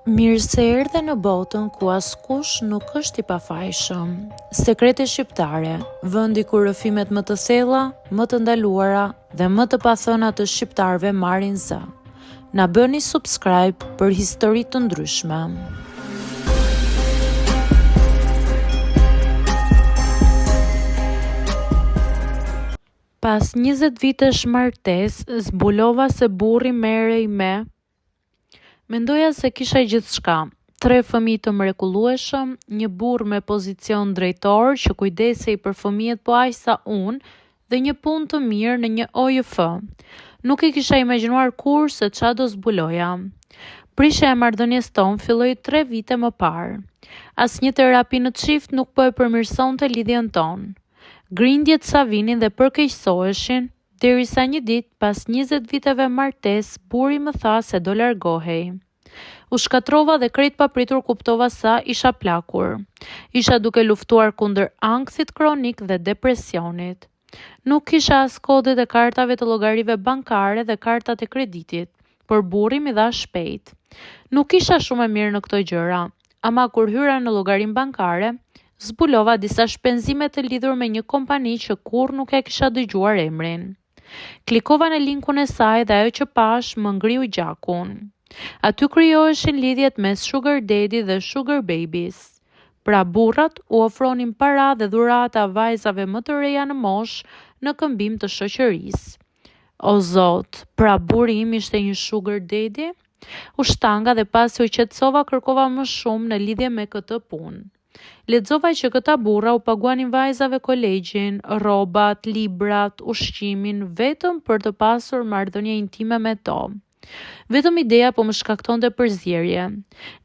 Mirë se erdhe në botën ku askush nuk është i pafajshëm. Sekrete shqiptare, vendi ku rrëfimet më të thella, më të ndaluara dhe më të pathëna të shqiptarëve marrin zë. Na bëni subscribe për histori të ndryshme. Pas 20 vitesh martesë, zbulova se burri merrej me. Mendoja se kisha gjithçka, 3 fëmijë të mrekullueshëm, një burr me pozicion drejtor që kujdesej për fëmijët po aq sa unë dhe një punë të mirë në një OJF. Nuk i kisha imagjinuar kurrë se ç'a do zbuloja. Prishja e marrëdhënies tonë filloi 3 vite më parë. Asnjë terapi në çift nuk po e përmirësonte lidhjen tonë. Grindjet sa vinin dhe përkeqësoheshin, derisa një ditë, pas 20 viteve martesë, burri më tha se do largohej. U shkatrova dhe krejt papritur kuptova sa isha plakur. Isha duke luftuar kundër ankthit kronik dhe depresionit. Nuk kisha as kodet e kartave të llogarive bankare dhe kartat e kreditit, por burri mi dha shpejt. Nuk isha shumë e mirë në këto gjëra, ama kur hyra në llogarinë bankare, zbulova disa shpenzime të lidhur me një kompani që kurrë nuk e kisha dëgjuar emrin. Klikova në linkun e saj dhe ajo që pash më ngriu gjakun. Aty krijoheshin lidhjet mes sugar daddy dhe sugar babies. Pra burrat u ofronin para dhe dhurata vajzave më të reja në moshë në këmbim të shoqërisë. O Zot, pra burri im ishte një sugar daddy? U shtanga dhe pasi u qetësova kërkova më shumë në lidhje me këtë punë. Lexova që këta burra u paguanin vajzave kolegjin, rrobat, librat, ushqimin vetëm për të pasur marrëdhënie intime me to. Vetëm ideja po më shkaktonte përzierje.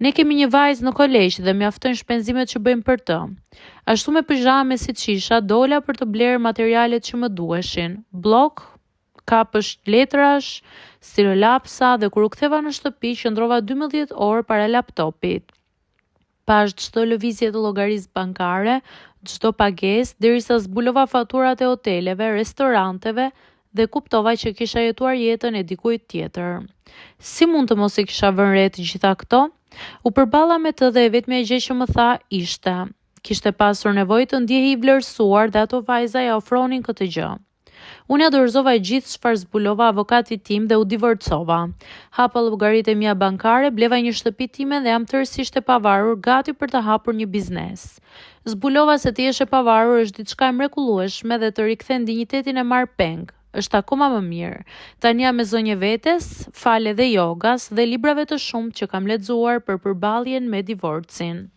Ne kemi një vajzë në kolegj dhe mjaftojnë shpenzimet që bëjmë për të. Ashtu me pijame siç isha, dola për të blerë materialet që më duheshin: blok, kapësh letrash, stilolapsa, dhe kur u ktheva në shtëpi qëndrova 12 orë para laptopit. Pash çdo lëvizje të llogarisë bankare, çdo pagesë, derisa zbulova faturat e hoteleve, restoranteve dhe kuptova që kisha jetuar jetën e dikujt tjetër. Si mund të mos e kisha vënë re të gjitha këto? U përballa me të dhe e vetmja gjë që më tha ishte: kishte pasur nevojë të ndjehej i vlerësuar dhe ato vajza ja ofronin këtë gjë. Unë ja dorëzova gjithë çfarë zbulova avokatit tim dhe u divorcova. Hapa llogaritë e mia bankare, bleva një shtëpi time dhe jam tërësisht e pavarur, gati për të hapur një biznes. Zbulova se të jesh e pavarur është diçka e mrekullueshme dhe të rikthen dinjitetin e marr peng. Është akoma më mirë. Tani jam me zonjë vetes, fal edhe jogas dhe librave të shumtë që kam lexuar për përballjen me divorcin.